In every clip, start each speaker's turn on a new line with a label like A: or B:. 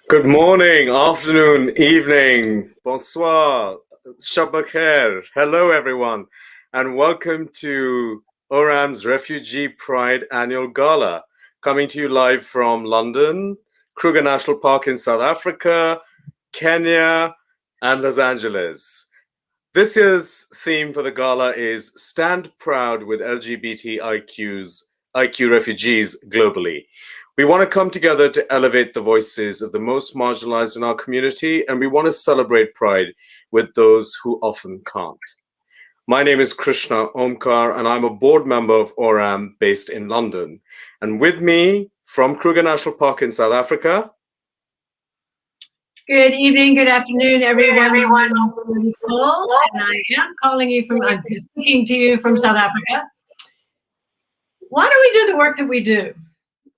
A: Good morning, afternoon, evening, bonsoir, shabak khair. Hello, everyone, and welcome to ORAM's Refugee Pride Annual Gala, coming to you live from London, Kruger National Park in South Africa, Kenya, and Los Angeles. This year's theme for the gala is Stand Proud with LGBTIQ refugees globally. We want to come together to elevate the voices of the most marginalized in our community, and we want to celebrate pride with those who often can't. My name is Krishna Omkar, and I'm a board member of ORAM based in London. And with me from Kruger National Park in South Africa.
B: Good evening, good afternoon, everyone. And I am calling you from, I'm speaking to you from South Africa. Why do we do the work that we do?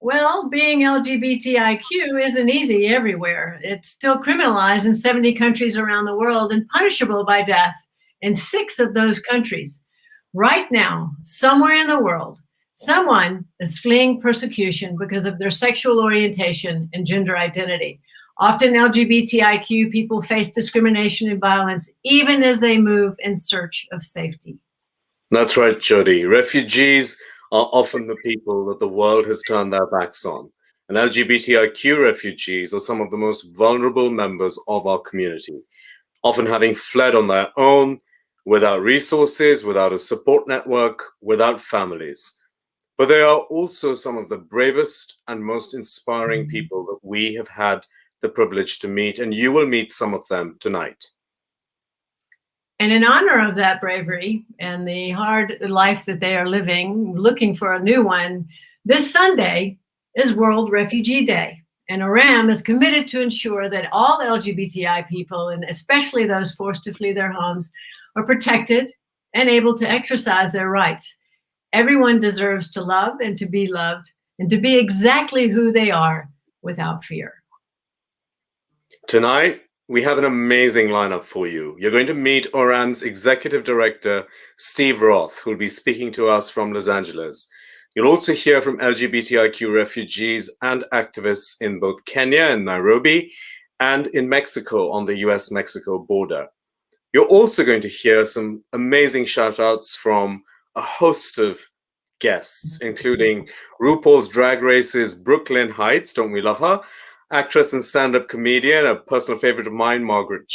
B: Well, being LGBTIQ isn't easy everywhere. It's still criminalized in 70 countries around the world and punishable by death in 6 of those countries. Right now, somewhere in the world, someone is fleeing persecution because of their sexual orientation and gender identity. Often LGBTIQ people face discrimination and violence even as they move in search of safety.
A: That's right, Jody. Refugees are often the people that the world has turned their backs on. And LGBTIQ refugees are some of the most vulnerable members of our community, often having fled on their own, without resources, without a support network, without families. But they are also some of the bravest and most inspiring people that we have had the privilege to meet, and you will meet some of them tonight.
B: And in honor of that bravery and the hard life that they are living, looking for a new one, this Sunday is World Refugee Day. And ORAM is committed to ensure that all LGBTI people, and especially those forced to flee their homes, are protected and able to exercise their rights. Everyone deserves to love and to be loved and to be exactly who they are without fear.
A: Tonight, we have an amazing lineup for you. You're going to meet ORAM's Executive Director, Steve Roth, who will be speaking to us from Los Angeles. You'll also hear from LGBTIQ refugees and activists in both Kenya and Nairobi and in Mexico on the US-Mexico border. You're also going to hear some amazing shout-outs from a host of guests, including RuPaul's Drag Race's Brooke, Hytes, don't we love her? Actress and stand-up comedian, a personal favorite of mine, Margaret.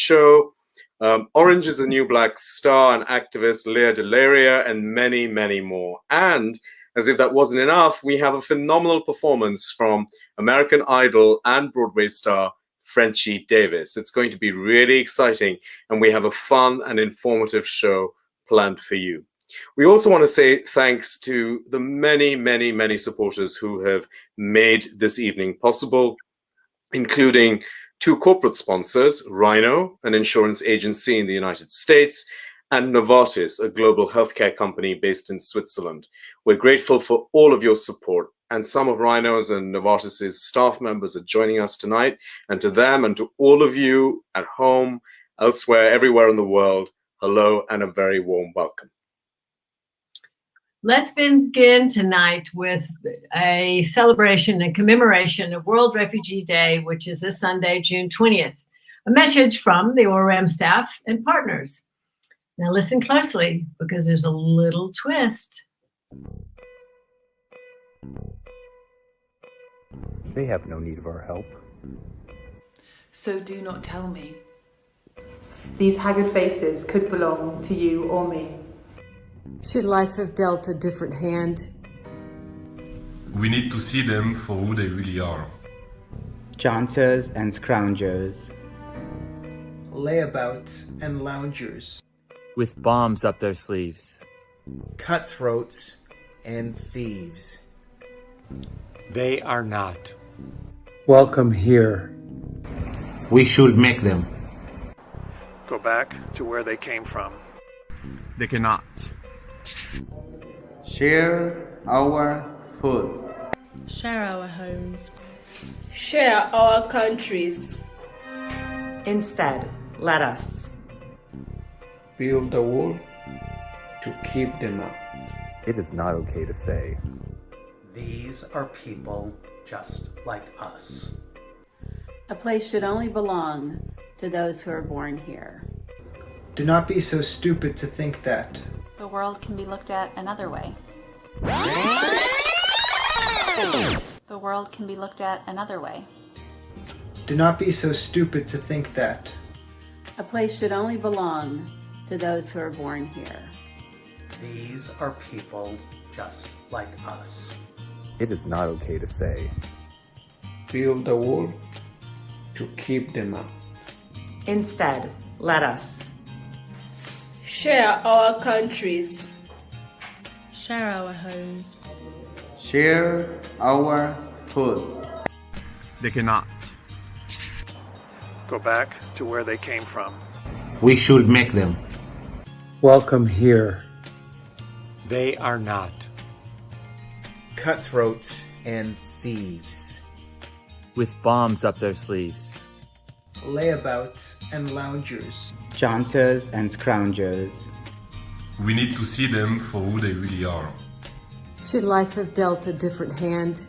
A: Orange is the New Black Star, and activist DeLaria, and many, many more. And as if that wasn't enough, we have a phenomenal performance from American Idol and Broadway star Frenchie Davis. It's going to be really exciting, and we have a fun and informative show planned for you. We also want to say thanks to the many, many, many supporters who have made this evening possible, including 2 corporate sponsors, Rhino, an insurance agency in the United States, and Novartis, a global healthcare company based in Switzerland. We're grateful for all of your support, and some of Rhino's and Novartis's staff members are joining us tonight. And to them and to all of you at home, elsewhere, everywhere in the world, hello and a very warm welcome.
B: Let's begin tonight with a celebration and commemoration of World Refugee Day, which is this Sunday, June 20th. A message from the ORAM staff and partners. Now listen closely, because there's a little twist.
C: They have no need of our help.
D: So do not tell me. These haggard faces could belong to you or me.
E: Should life have dealt a different hand?
F: We need to see them for who they really are.
G: Chancers and scroungers.
H: Layabouts and loungers.
I: With bombs up their sleeves.
H: Cutthroats and thieves.
C: They are not.
J: Welcome here.
K: We should make them.
L: Go back to where they came from.
C: They cannot.
M: Share our food.
N: Share our homes.
O: Share our countries.
P: Instead, let us
M: build a wall to keep them out.
C: It is not okay to say.
Q: These are people just like us.
R: A place should only belong to those who are born here.
H: Do not be so stupid to think that.
S: The world can be looked at another way. The world can be looked at another way.
H: Do not be so stupid to think that.
R: A place should only belong to those who are born here.
Q: These are people just like us.
C: It is not okay to say.
M: Build a wall to keep them out.
P: Instead, let us
O: share our countries.
N: Share our homes.
M: Share our food.
C: They cannot.
L: Go back to where they came from.
K: We should make them.
J: Welcome here.
C: They are not.
H: Cutthroats and thieves.
I: With bombs up their sleeves.
H: Layabouts and loungers.
G: Chancers and scroungers.
F: We need to see them for who they really are.
E: Should life have dealt a different hand?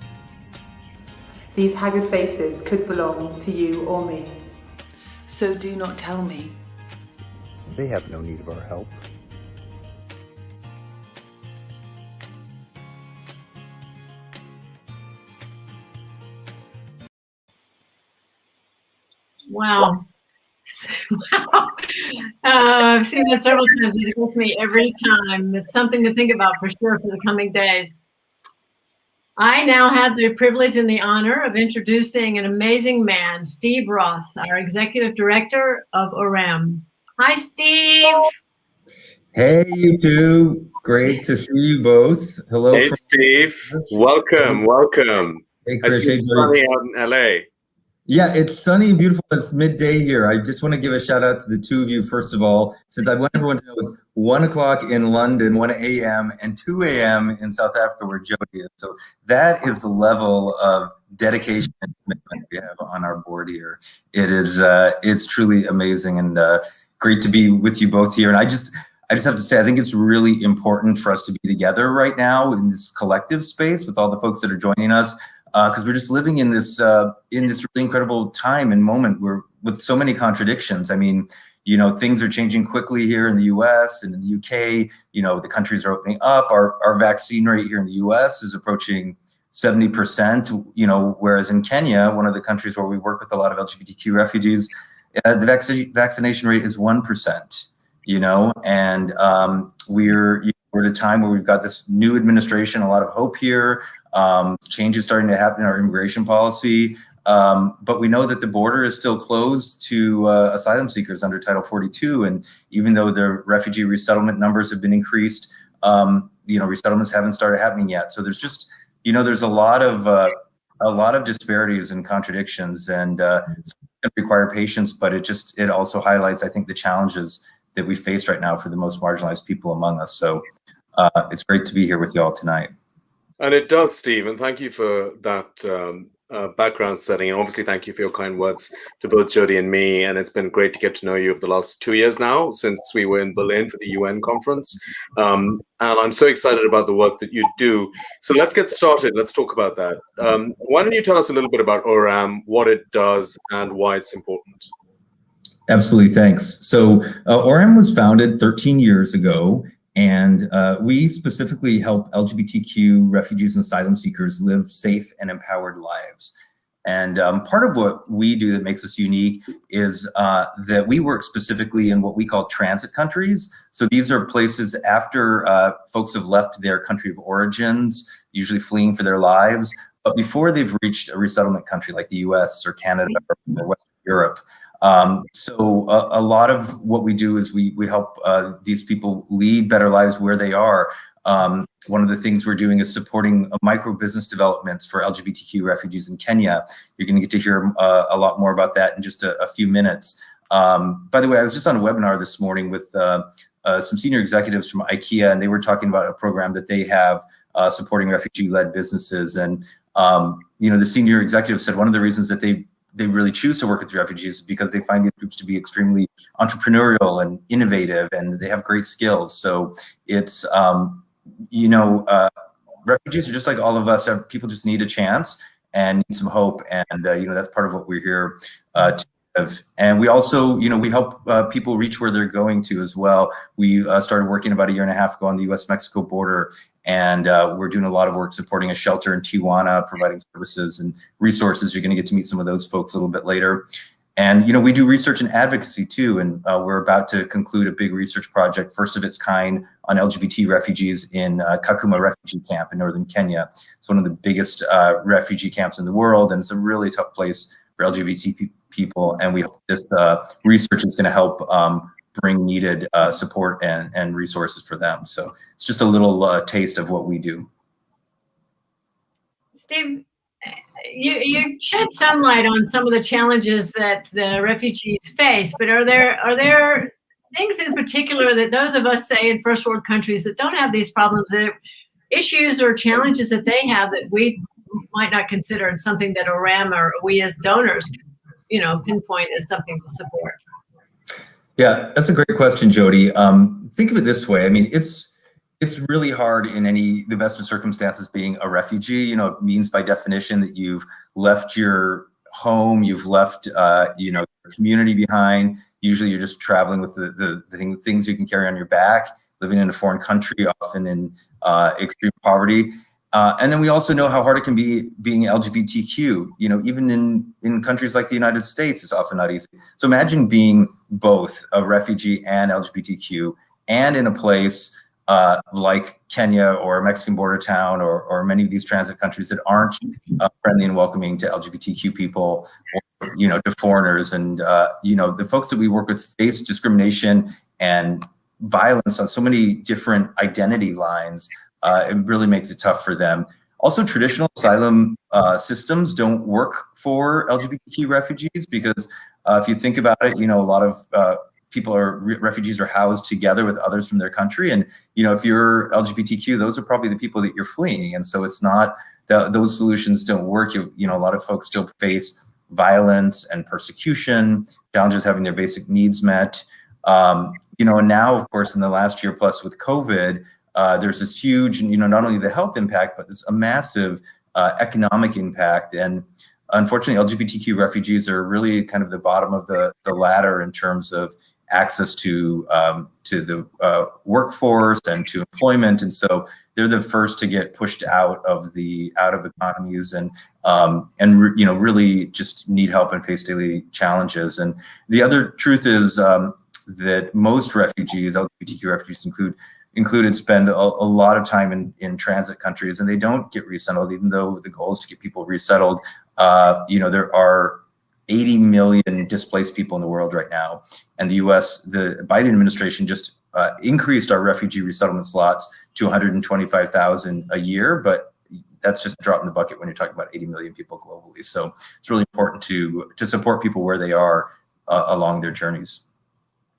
D: These haggard faces could belong to you or me. So do not tell me.
C: They have no need of our help.
B: Wow. I've seen that several times. It gets me every time. It's something to think about for sure for the coming days. I now have the privilege and the honor of introducing an amazing man, Steve Roth, our Executive Director of ORAM. Hi, Steve.
T: Hey, you two. Great to see you both. Hello.
A: Hey, Steve. Welcome, welcome.
T: Hey, Chris.
A: I see it's sunny out in LA.
T: Yeah, it's sunny and beautiful. It's midday here. I just want to give a shout out to the two of you, first of all, since I want everyone to know it's 1 o'clock in London, 1 a.m., and 2 a.m. in South Africa, where Jody is. So that is the level of dedication and commitment we have on our board here. It is, it's truly amazing and great to be with you both here. And I just have to say, I think it's really important for us to be together right now in this collective space with all the folks that are joining us. Because we're just living in this really incredible time and moment where with so many contradictions. I mean, you know, things are changing quickly here in the US and in the UK. You know, the countries are opening up. Our vaccine rate here in the US is approaching 70%, you know, whereas in Kenya, one of the countries where we work with a lot of LGBTQ refugees, the vaccination rate is 1%, you know, and we're at a time where we've got this new administration, a lot of hope here. Changes starting to happen in our immigration policy, but we know that the border is still closed to asylum seekers under Title 42. And even though the refugee resettlement numbers have been increased, you know, resettlements haven't started happening yet. So there's just, you know, there's a lot of disparities and contradictions, and it require patience. But it also highlights, I think, the challenges that we face right now for the most marginalized people among us. So it's great to be here with you all tonight.
A: And it does, Steve, and thank you for that background setting. And obviously, thank you for your kind words to both Jody and me. And it's been great to get to know you over the last 2 years now, since we were in Berlin for the UN conference. And I'm so excited about the work that you do. So let's get started. Let's talk about that. Why don't you tell us a little bit about ORAM, what it does, and why it's important?
T: Absolutely, thanks. So ORAM was founded 13 years ago, and we specifically help LGBTQ refugees and asylum seekers live safe and empowered lives. And part of what we do that makes us unique is that we work specifically in what we call transit countries. So these are places after folks have left their country of origins, usually fleeing for their lives, but before they've reached a resettlement country like the US or Canada or Western Europe. So a lot of what we do is we help these people lead better lives where they are. One of the things we're doing is supporting micro business developments for LGBTQ refugees in Kenya. You're going to get to hear a lot more about that in just a few minutes. By the way, I was just on a webinar this morning with some senior executives from IKEA, and they were talking about a program that they have supporting refugee-led businesses. And you know, the senior executive said one of the reasons that they really choose to work with refugees because they find these groups to be extremely entrepreneurial and innovative, and they have great skills. So it's, you know, refugees are just like all of us. People just need a chance and need some hope. And, you know, that's part of what we're here to give. And we also, you know, we help people reach where they're going to as well. We started working about 1.5 years ago on the US-Mexico border. And we're doing a lot of work supporting a shelter in Tijuana, providing services and resources. You're going to get to meet some of those folks a little bit later. And, you know, we do research and advocacy too. And we're about to conclude a big research project, first of its kind, on LGBT refugees in Kakuma refugee camp in northern Kenya. It's one of the biggest refugee camps in the world. And it's a really tough place for LGBT people. And we hope this research is going to help bring needed support and resources for them. So it's just a little taste of what we do.
B: Steve, you shed some light on some of the challenges that the refugees face, but are there things in particular that those of us, say, in first world countries that don't have these problems, that issues or challenges that they have that we might not consider as something that ORAM or we as donors, you know, pinpoint as something to support?
T: Yeah, that's a great question, Jody. Think of it this way. I mean, it's really hard in the best of circumstances being a refugee. You know, it means by definition that you've left your home, you've left, you know, your community behind. Usually you're just traveling with the things you can carry on your back, living in a foreign country, often in extreme poverty. And then we also know how hard it can be being LGBTQ, you know, even in countries like the United States, it's often not easy. So imagine being both a refugee and LGBTQ, and in a place like Kenya or a Mexican border town or many of these transit countries that aren't friendly and welcoming to LGBTQ people, or, you know, to foreigners. And, you know, the folks that we work with face discrimination and violence on so many different identity lines. It really makes it tough for them. Also, traditional asylum systems don't work for LGBTQ refugees because if you think about it, you know, a lot of refugees are housed together with others from their country. And, you know, if you're LGBTQ, those are probably the people that you're fleeing. And so it's not that those solutions don't work. You know, a lot of folks still face violence and persecution, challenges having their basic needs met. You know, and now, of course, in the last year plus with COVID, there's this huge, you know, not only the health impact, but there's a massive economic impact. And unfortunately, LGBTQ refugees are really kind of the bottom of the ladder in terms of access to the workforce and to employment. And so they're the first to get pushed out of economies and you know, really just need help and face daily challenges. And the other truth is that most refugees, LGBTQ refugees included, spend a lot of time in transit countries, and they don't get resettled, even though the goal is to get people resettled. You know, there are 80 million displaced people in the world right now, and the Biden administration just increased our refugee resettlement slots to 125,000 a year, but that's just a drop in the bucket when you're talking about 80 million people globally. So it's really important to support people where they are along their journeys.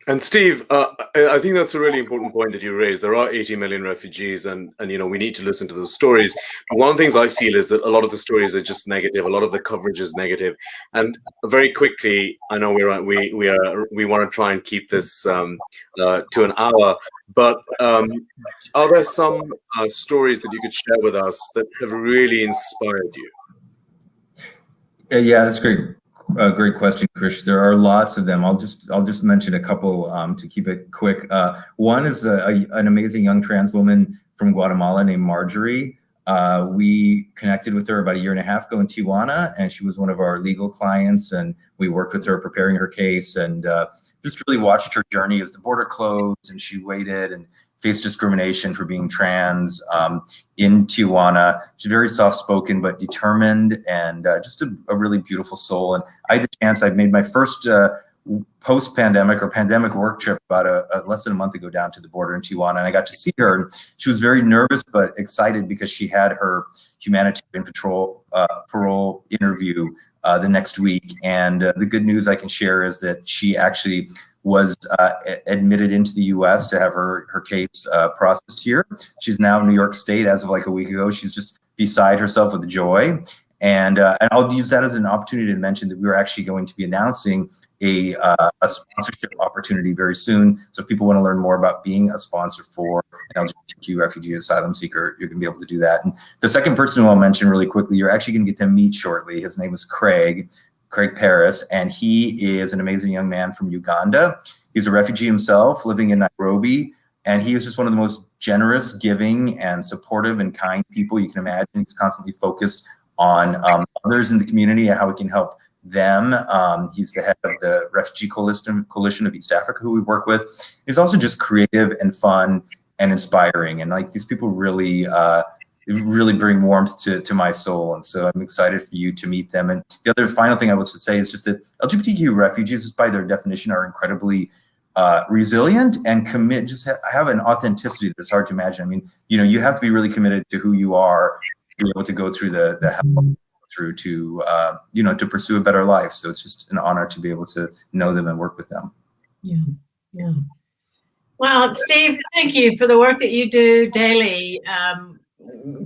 A: And Steve, I think that's a really important point that you raised. There are 80 million refugees, and we need to listen to those stories. But one of the things I feel is that a lot of the stories are just negative. A lot of the coverage is negative. And very quickly, I know we want to try and keep this to an hour. But are there some stories that you could share with us that have really inspired you?
T: Yeah, that's great. Great question, Krish. There are lots of them. I'll just mention a couple to keep it quick. One is an amazing young trans woman from Guatemala named Marjorie. We connected with her about a year and a half ago in Tijuana, and she was one of our legal clients, and we worked with her preparing her case, and just really watched her journey as the border closed and she waited and faced discrimination for being trans in Tijuana. She's very soft-spoken but determined, and just a really beautiful soul. And I had the chance, I made my first post-pandemic or pandemic work trip about less than a month ago down to the border in Tijuana, and I got to see her. And she was very nervous but excited because she had her humanitarian parole interview the next week. And the good news I can share is that she actually was admitted into the US to have her case processed here. She's now in New York State as of like a week ago. She's just beside herself with joy. And I'll use that as an opportunity to mention that we're actually going to be announcing a sponsorship opportunity very soon. So if people want to learn more about being a sponsor for an LGBTQ refugee asylum seeker, you're going to be able to do that. And the second person who I'll mention really quickly, you're actually going to get to meet shortly. His name is Craig Paris, and he is an amazing young man from Uganda. He's a refugee himself living in Nairobi, and he is just one of the most generous, giving, and supportive and kind people you can imagine. He's constantly focused on others in the community and how we can help them. He's the head of the Refugee Coalition of East Africa, who we work with. He's also just creative and fun and inspiring, and like these people really bring warmth to my soul. And so I'm excited for you to meet them. And the other final thing I would say is just that LGBTQ refugees, just by their definition, are incredibly resilient and have an authenticity that's hard to imagine. I mean, you have to be really committed to who you are to be able to go through the hell through to to pursue a better life. So it's just an honor to be able to know them and work with them.
B: Yeah. Well, Steve, thank you for the work that you do daily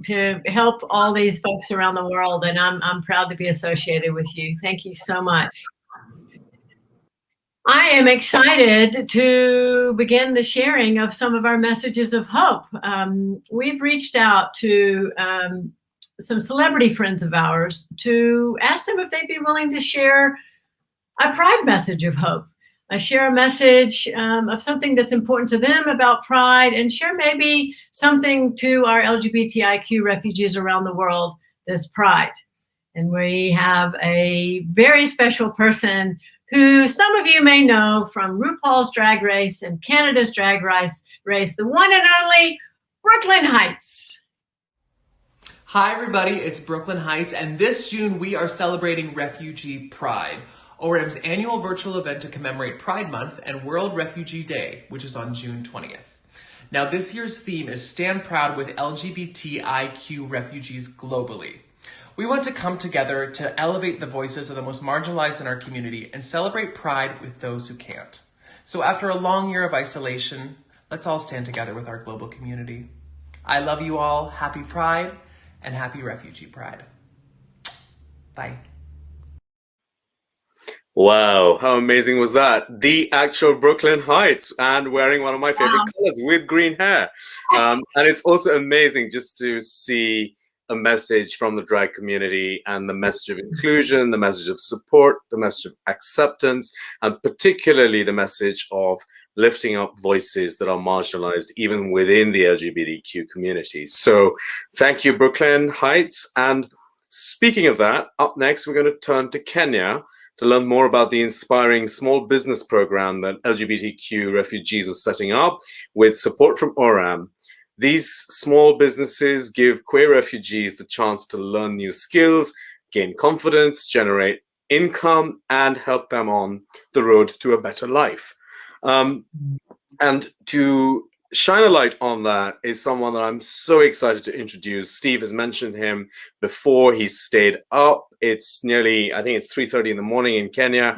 B: to help all these folks around the world, and I'm proud to be associated with you. Thank you so much. I am excited to begin the sharing of some of our messages of hope. We've reached out to some celebrity friends of ours to ask them if they'd be willing to share a Pride message of hope. Share a message of something that's important to them about Pride, and share maybe something to our LGBTIQ refugees around the world this Pride. And we have a very special person who some of you may know from RuPaul's Drag Race and Canada's Drag Race, the one and only Brooklyn Hytes.
U: Hi everybody, it's Brooklyn Hytes, and this June we are celebrating Refugee Pride, ORAM's annual virtual event to commemorate Pride Month and World Refugee Day, which is on June 20th. Now this year's theme is Stand Proud with LGBTIQ refugees globally. We want to come together to elevate the voices of the most marginalized in our community and celebrate pride with those who can't. So after a long year of isolation, let's all stand together with our global community. I love you all. Happy Pride and happy Refugee Pride. Bye.
A: Wow, how amazing was that? The actual Brooklyn Hytes, and wearing one of my favorite colors with green hair. And it's also amazing just to see a message from the drag community, and the message of inclusion, the message of support, the message of acceptance, and particularly the message of lifting up voices that are marginalized even within the LGBTQ community. So thank you, Brooklyn Hytes. And speaking of that, up next, we're going to turn to Kenya to learn more about the inspiring small business program that LGBTQ refugees are setting up with support from ORAM. These small businesses give queer refugees the chance to learn new skills, gain confidence, generate income, and help them on the road to a better life. And to shine a light on that is someone that I'm so excited to introduce. Steve has mentioned him before. He stayed up. It's nearly, I think it's 3:30 in the morning in Kenya.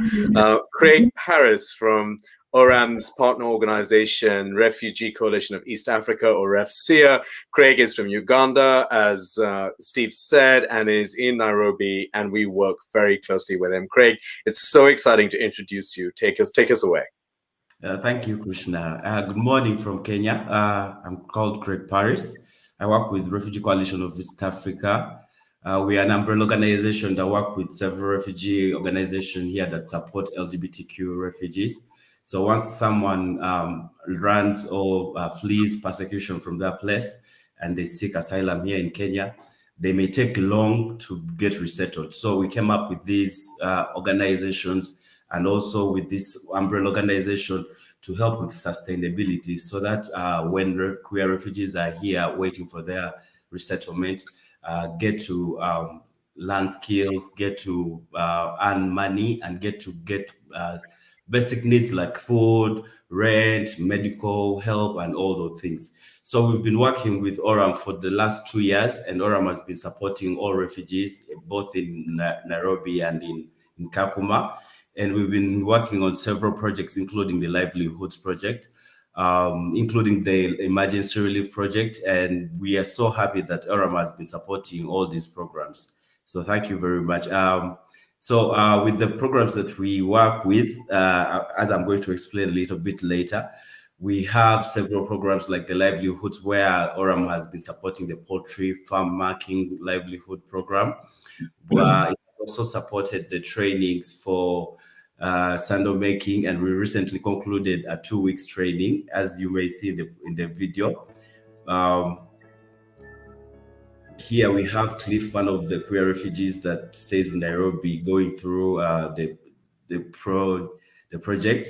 A: Craig Paris from ORAM's partner organization, Refugee Coalition of East Africa, or REFCEA. Craig is from Uganda, as Steve said, and is in Nairobi, and we work very closely with him. Craig, it's so exciting to introduce you. Take us away.
S: Thank you, Krishna. Good morning from Kenya. I'm called Craig Paris. I work with Refugee Coalition of East Africa. We are an umbrella organization that work with several refugee organizations here that support LGBTQ refugees. So once someone runs or flees persecution from their place and they seek asylum here in Kenya, they may take long to get resettled. So we came up with these organizations and also with this umbrella organization to help with sustainability, so that when queer refugees are here waiting for their resettlement, get to learn skills, get to earn money, and get basic needs like food, rent, medical help, and all those things. So we've been working with ORAM for the last 2 years, and ORAM has been supporting all refugees, both in Nairobi and in Kakuma. And we've been working on several projects, including the Livelihoods Project, including the Emergency Relief Project. And we are so happy that ORAM has been supporting all these programs. So thank you very much. So with the programs that we work with, as I'm going to explain a little bit later, we have several programs like the Livelihoods, where ORAM has been supporting the poultry farm marking livelihood program. It also supported the trainings for sandal making, and we recently concluded a 2 weeks training, as you may see in the video. Here we have Cliff, one of the queer refugees that stays in Nairobi, going through the project.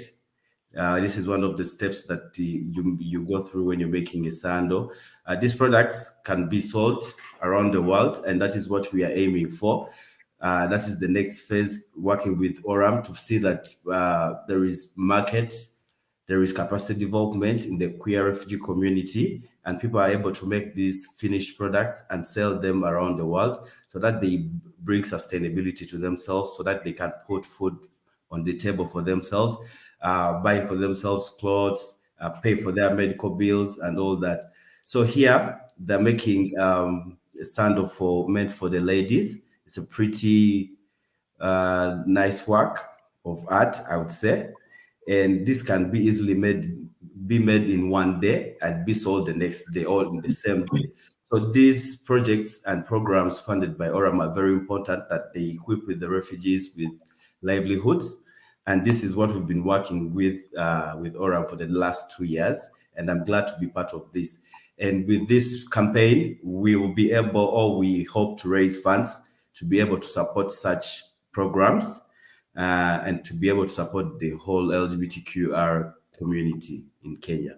S: This is one of the steps that you go through when you're making a sandal. These products can be sold around the world, and that is what we are aiming for. That is the next phase, working with ORAM to see that there is market, there is capacity development in the queer refugee community, and people are able to make these finished products and sell them around the world, so that they bring sustainability to themselves, so that they can put food on the table for themselves, buy for themselves clothes, pay for their medical bills and all that. So here they're making a sandal meant for the ladies. It's a pretty nice work of art, I would say. And this can be easily be made in one day and be sold the next day or in the same day. So these projects and programs funded by ORAM are very important, that they equip with the refugees with livelihoods. And this is what we've been working with ORAM for the last 2 years. And I'm glad to be part of this. And with this campaign, we will be able, or we hope to raise funds to be able to support such programs and to be able to support the whole LGBTQR community in Kenya.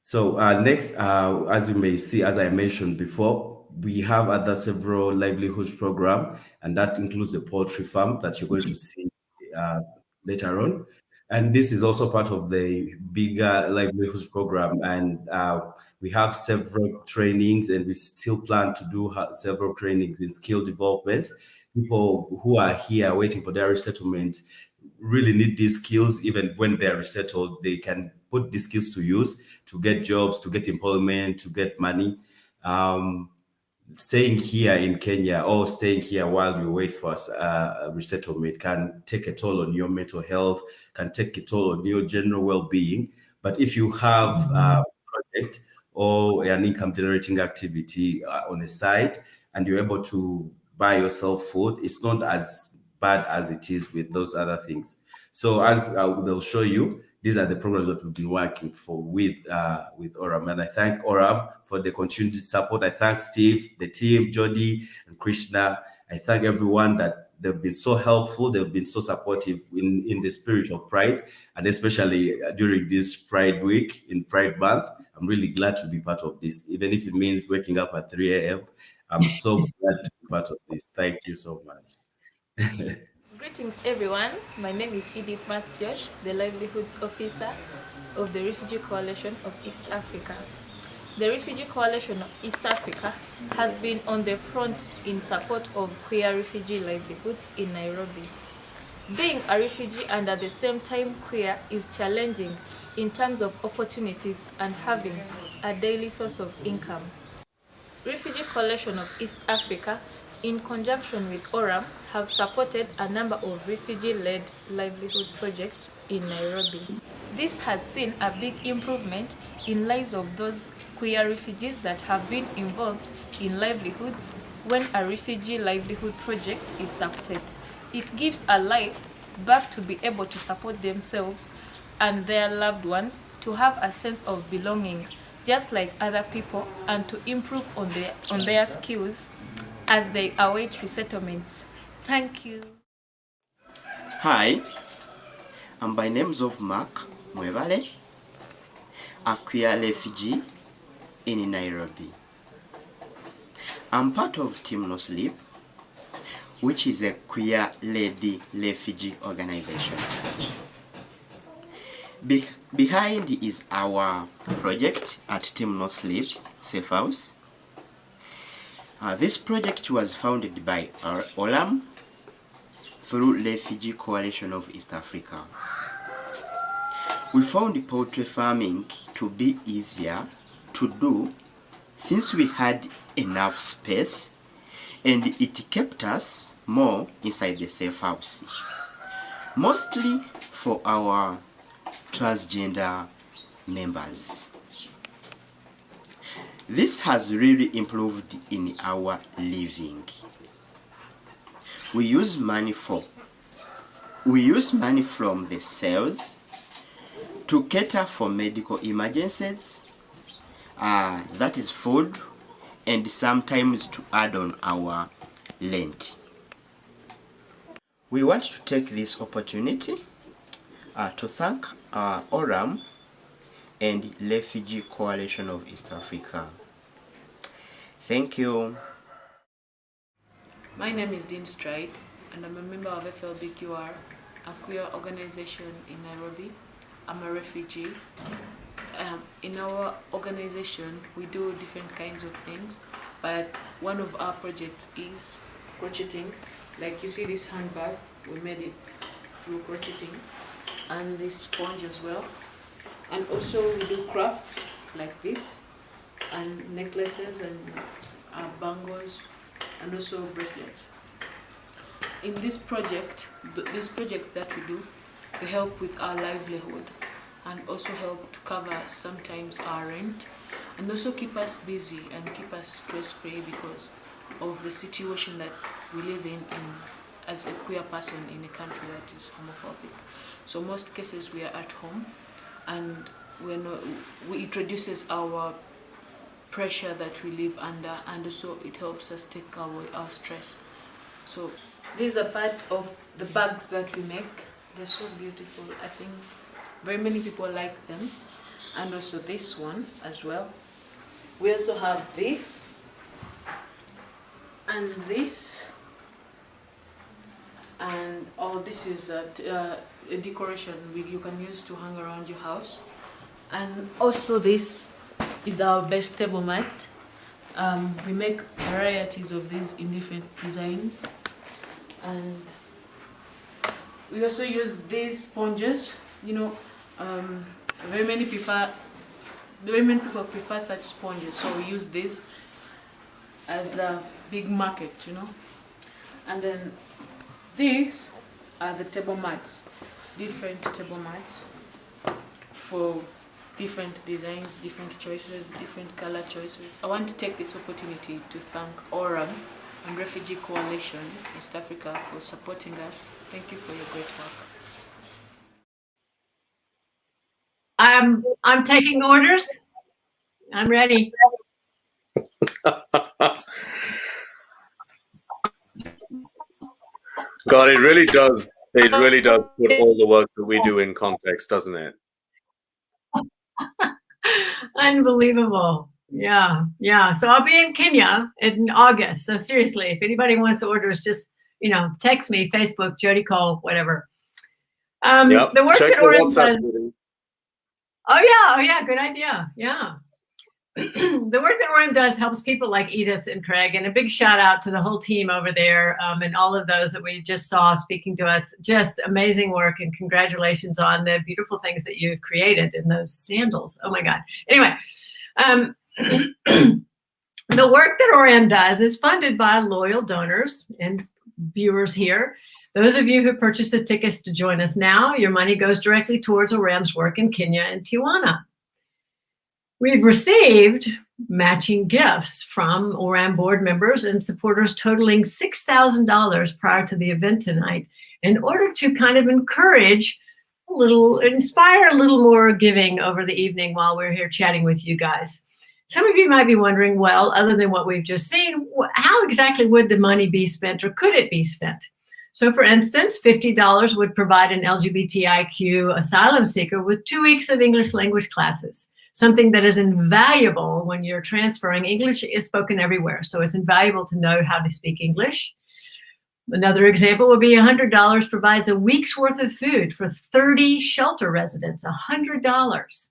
S: So next, as you may see, as I mentioned before, we have other several livelihoods program, and that includes the poultry farm that you're going to see later on. And this is also part of the bigger livelihoods program. And we have several trainings, and we still plan to do several trainings in skill development. People who are here waiting for their resettlement really need these skills. Even when they're resettled, they can put these skills to use to get jobs, to get employment, to get money. Staying here in Kenya or staying here while you wait for a resettlement can take a toll on your mental health, can take a toll on your general well-being. But if you have a project or an income generating activity on the side, and you're able to buy yourself food, it's not as bad as it is with those other things. So as they'll show you, these are the programs that we've been working for with ORAM. And I thank ORAM for the continued support. I thank Steve, the team, Jody, and Krishna. I thank everyone that they've been so helpful. They've been so supportive in the spirit of Pride, and especially during this Pride week, in Pride month. I'm really glad to be part of this, even if it means waking up at 3 a.m. I'm so glad to be part of this. Thank you so much.
V: Greetings everyone, my name is Edith Mats Josh, the Livelihoods Officer of the Refugee Coalition of East Africa. The Refugee Coalition of East Africa has been on the front in support of queer refugee livelihoods in Nairobi. Being a refugee and at the same time queer is challenging in terms of opportunities and having a daily source of income. Refugee Coalition of East Africa, in conjunction with ORAM, have supported a number of refugee-led livelihood projects in Nairobi. This has seen a big improvement in lives of those queer refugees that have been involved in livelihoods when a refugee livelihood project is supported. It gives a life back to be able to support themselves and their loved ones, to have a sense of belonging just like other people, and to improve on their skills as they await resettlements. Thank you.
Q: Hi, I'm by names of Mark Mwevale, a queer refugee in Nairobi. I'm part of Team No Sleep, which is a queer lady refugee organization. Behind is our project at Team No Sleep Safe House. This project was founded by ORAM through Refugee Coalition of East Africa. We found poultry farming to be easier to do since we had enough space and it kept us more inside the safe house, mostly for our transgender members. This has really improved in our living. We use money from the sales to cater for medical emergencies, that is food, and sometimes to add on our rent. We want to take this opportunity to thank ORAM and Refugee Coalition of East Africa. Thank you.
R: My name is Dean Stride, and I'm a member of FLBQR, a queer organization in Nairobi. I'm a refugee. In our organization, we do different kinds of things, but one of our projects is crocheting. Like you see this handbag, we made it through crocheting, and this sponge as well. And also we do crafts like this, and necklaces and bangles, and also bracelets. In this project, these projects that we do, they help with our livelihood and also help to cover sometimes our rent, and also keep us busy and keep us stress-free because of the situation that we live in as a queer person in a country that is homophobic. So most cases we are at home, and it reduces our pressure that we live under, and also it helps us take away our stress. So these are part of the bags that we make. They're so beautiful. I think very many people like them, and also this one as well. We also have this and this, and this is a decoration you can use to hang around your house. And also this is our best table mat. We make varieties of these in different designs, and we also use these sponges. Very many people prefer such sponges, so we use this as a big market, And then these are the table mats, different table mats for different designs, different choices, different color choices. I want to take this opportunity to thank ORAM and Refugee Coalition East Africa for supporting us. Thank you for your great work.
B: I'm taking orders. I'm ready.
A: God, it really does. It really does put all the work that we do in context, doesn't it?
B: Unbelievable. Yeah. So I'll be in Kenya in August. So seriously, if anybody wants to order, just text me, Facebook, Jody Cole, whatever.
A: Yep.
B: The work
A: Check
B: that
A: the
B: ORAM
A: WhatsApp
B: does.
A: meeting.
B: Oh yeah, good idea. Yeah. the work that ORAM does helps people like Edith and Craig, and a big shout out to the whole team over there and all of those that we just saw speaking to us. Just amazing work, and congratulations on the beautiful things that you've created in those sandals. Oh my God. Anyway, the work that ORAM does is funded by loyal donors and viewers here. Those of you who purchased the tickets to join us now, your money goes directly towards ORAM's work in Kenya and Tijuana. We've received matching gifts from ORAM board members and supporters totaling $6,000 prior to the event tonight in order to kind of inspire a little more giving over the evening while we're here chatting with you guys. Some of you might be wondering, well, other than what we've just seen, how exactly would the money be spent, or could it be spent? So for instance, $50 would provide an LGBTIQ asylum seeker with 2 weeks of English language classes. Something that is invaluable when you're transferring. English is spoken everywhere, so it's invaluable to know how to speak English. Another example would be $100 provides a week's worth of food for 30 shelter residents. $100.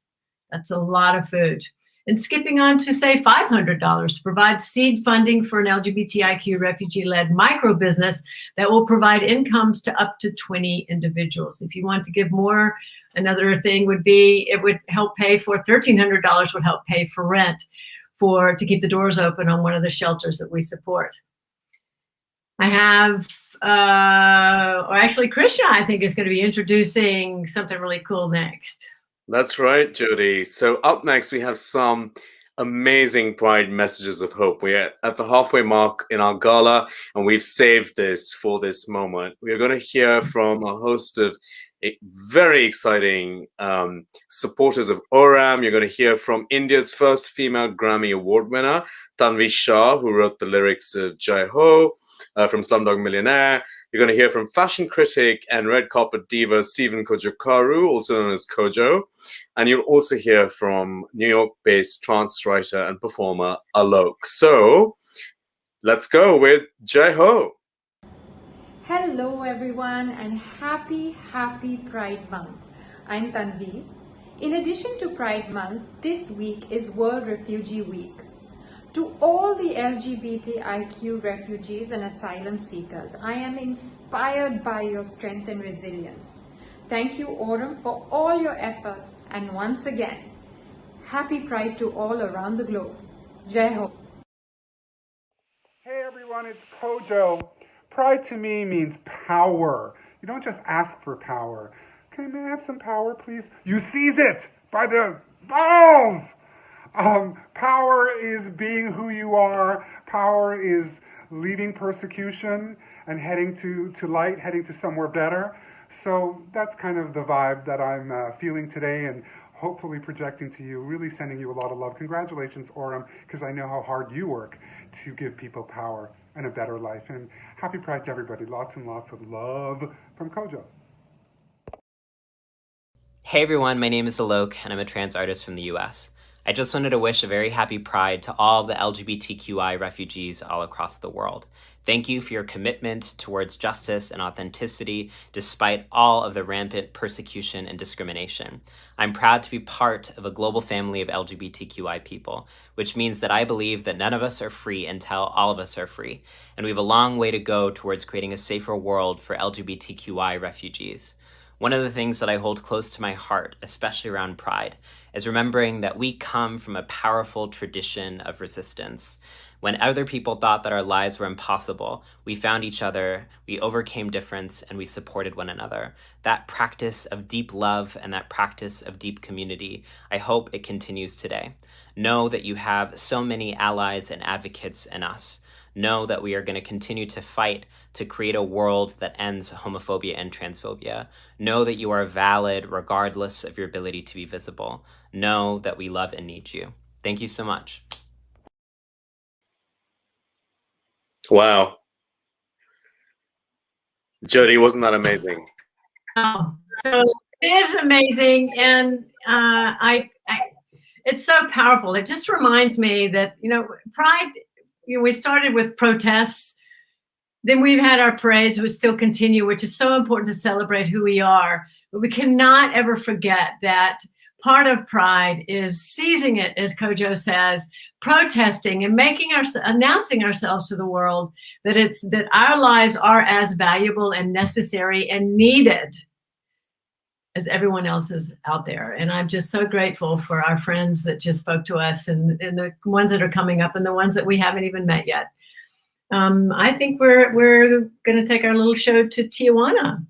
B: That's a lot of food. And skipping on to, say, $500 provides seed funding for an LGBTIQ refugee-led micro business that will provide incomes to up to 20 individuals. If you want to give more, another thing would be it would help pay for $1,300 would help pay for rent to keep the doors open on one of the shelters that we support. I have, or actually Krishna, I think, is going to be introducing something really cool next.
A: That's right, Jody. So up next, we have some amazing Pride messages of hope. We're at the halfway mark in our gala, and we've saved this for this moment. We are going to hear from a host of very exciting supporters of ORAM. You're going to hear from India's first female Grammy Award winner, Tanvi Shah, who wrote the lyrics of Jai Ho from Slumdog Millionaire. You're going to hear from fashion critic and red carpet diva Stephen Cojocaru, also known as Kojo. And you'll also hear from New York-based trance writer and performer Alok. So let's go with Jai Ho.
O: Hello everyone, and happy Pride Month. I'm Tanvi. In addition to Pride Month, this week is World Refugee Week. To all the LGBTIQ refugees and asylum seekers, I am inspired by your strength and resilience. Thank you, ORAM, for all your efforts, and once again, happy Pride to all around the globe. Jai Ho.
P: Hey everyone, it's Kojo. Pride to me means power. You don't just ask for power. Okay, may I have some power, please? You seize it by the balls! Power is being who you are. Power is leaving persecution and heading to light, heading to somewhere better. So that's kind of the vibe that I'm feeling today, and hopefully projecting to you, really sending you a lot of love. Congratulations, ORAM, because I know how hard you work to give people power and a better life. And happy Pride to everybody. Lots and lots of love from Kojo.
W: Hey everyone, my name is Alok, and I'm a trans artist from the US. I just wanted to wish a very happy Pride to all the LGBTQI refugees all across the world. Thank you for your commitment towards justice and authenticity despite all of the rampant persecution and discrimination. I'm proud to be part of a global family of LGBTQI people, which means that I believe that none of us are free until all of us are free, and we have a long way to go towards creating a safer world for LGBTQI refugees. One of the things that I hold close to my heart, especially around Pride, is remembering that we come from a powerful tradition of resistance. When other people thought that our lives were impossible, we found each other, we overcame difference, and we supported one another. That practice of deep love and that practice of deep community, I hope it continues today. Know that you have so many allies and advocates in us. Know that we are going to continue to fight to create a world that ends homophobia and transphobia. Know that you are valid regardless of your ability to be visible. Know that we love and need you. Thank you so much.
A: Wow. Jody, wasn't that amazing?
B: Oh, so it is amazing, and it's so powerful. It just reminds me that, Pride, we started with protests, then we've had our parades, which still continue, which is so important to celebrate who we are. But we cannot ever forget that part of Pride is seizing it, as Kojo says, protesting and announcing ourselves to the world that our lives are as valuable and necessary and needed as everyone else's out there. And I'm just so grateful for our friends that just spoke to us, and the ones that are coming up and the ones that we haven't even met yet. I think we're going to take our little show to Tijuana.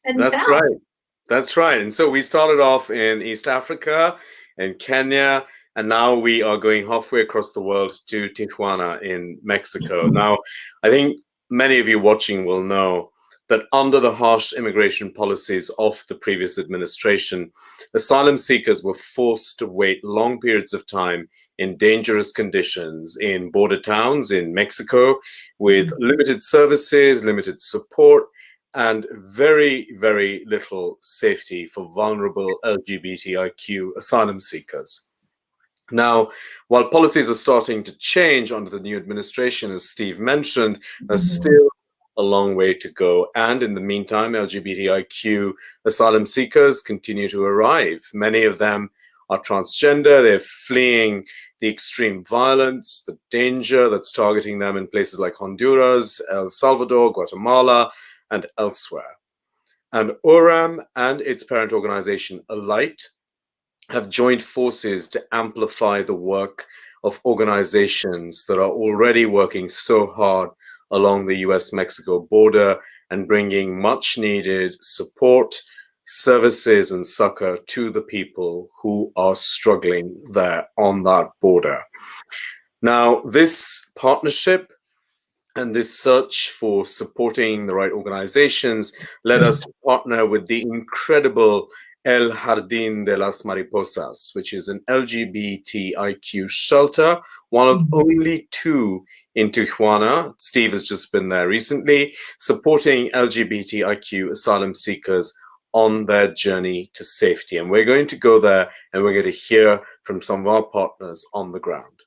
A: That's
B: south.
A: right. That's right. And so we started off in East Africa and Kenya, and now we are going halfway across the world to Tijuana in Mexico. Now, I think many of you watching will know that under the harsh immigration policies of the previous administration, asylum seekers were forced to wait long periods of time in dangerous conditions in border towns in Mexico with limited services, limited support, and very, very little safety for vulnerable LGBTIQ asylum seekers. Now, while policies are starting to change under the new administration, as Steve mentioned, there's still a long way to go. And in the meantime, LGBTIQ asylum seekers continue to arrive. Many of them are transgender. They're fleeing the extreme violence, the danger that's targeting them in places like Honduras, El Salvador, Guatemala, and elsewhere. And ORAM and its parent organization, Alight, have joined forces to amplify the work of organizations that are already working so hard along the US-Mexico border and bringing much needed support, services, and succor to the people who are struggling there on that border. Now, this partnership and this search for supporting the right organizations led us to partner with the incredible El Jardín de las Mariposas, which is an LGBTIQ shelter, one of only 2 in Tijuana. Steve has just been there recently, supporting LGBTIQ asylum seekers on their journey to safety. And we're going to go there and we're going to hear from some of our partners on the ground.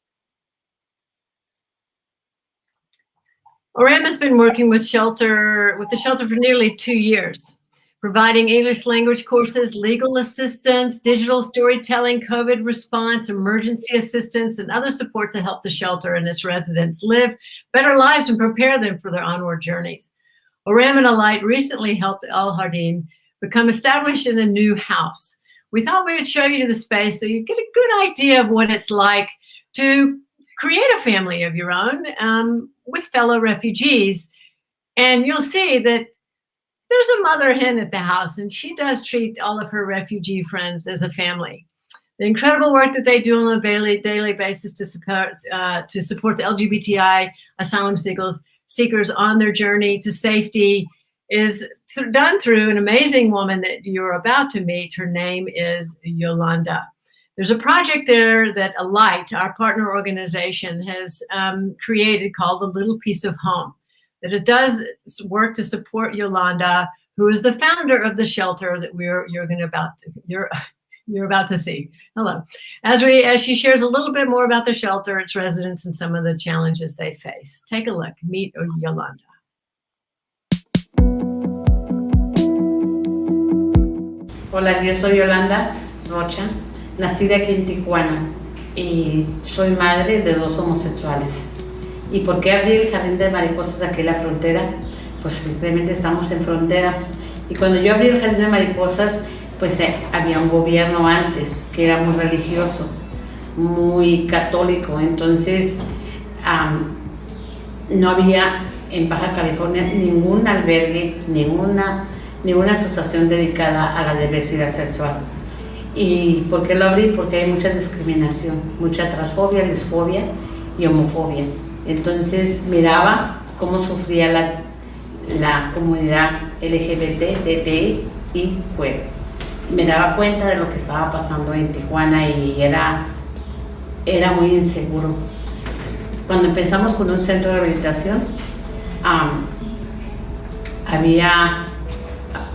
B: ORAM has been working with the shelter for nearly 2 years, providing English language courses, legal assistance, digital storytelling, COVID response, emergency assistance, and other support to help the shelter and its residents live better lives and prepare them for their onward journeys. ORAM and Alight recently helped El Jardín become established in a new house. We thought we would show you the space so you get a good idea of what it's like to create a family of your own with fellow refugees. And you'll see that there's a mother hen at the house, and she does treat all of her refugee friends as a family. The incredible work that they do on a daily basis to support the LGBTI asylum seekers on their journey to safety is done through an amazing woman that you're about to meet. Her name is Yolanda. There's a project there that Alight, our partner organization, has created called A Little Piece of Home. That it does work to support Yolanda, who is the founder of the shelter that you're about to see. Hello. As she shares a little bit more about the shelter, its residents, and some of the challenges they face. Take a look. Meet Yolanda.
L: Hola, yo soy Yolanda Rocha, nacida aquí en Tijuana y soy madre de 2 homosexuales. ¿Y por qué abrir el jardín de mariposas aquí en la frontera? Pues simplemente estamos en frontera. Y cuando yo abrí el jardín de mariposas, pues había un gobierno antes que era muy religioso, muy católico. Entonces no había en Baja California ningún albergue, ninguna asociación dedicada a la diversidad sexual. ¿Y por qué lo abrí? Porque hay mucha discriminación, mucha transfobia, lesfobia y homofobia. Entonces miraba cómo sufría la comunidad LGBTIQ. Me daba cuenta de lo que estaba pasando en Tijuana y era muy inseguro. Cuando empezamos con un centro de rehabilitación, había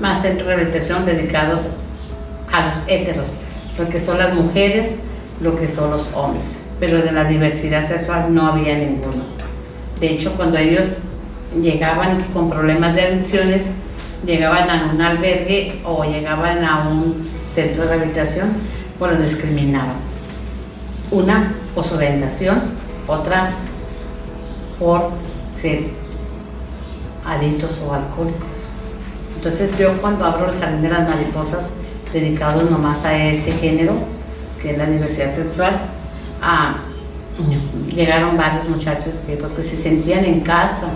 L: más centros de rehabilitación dedicados a los héteros, lo que son las mujeres, lo que son los hombres, pero de la diversidad sexual no había ninguno. De hecho, cuando ellos llegaban con problemas de adicciones, llegaban a un albergue o llegaban a un centro de rehabilitación, o los discriminaban. Una por su orientación, otra por ser adictos o alcohólicos. Entonces yo cuando abro el Jardín de las Mariposas, dedicado nomás a ese género, que es la diversidad sexual, llegaron varios muchachos que, pues, que se sentían en casa.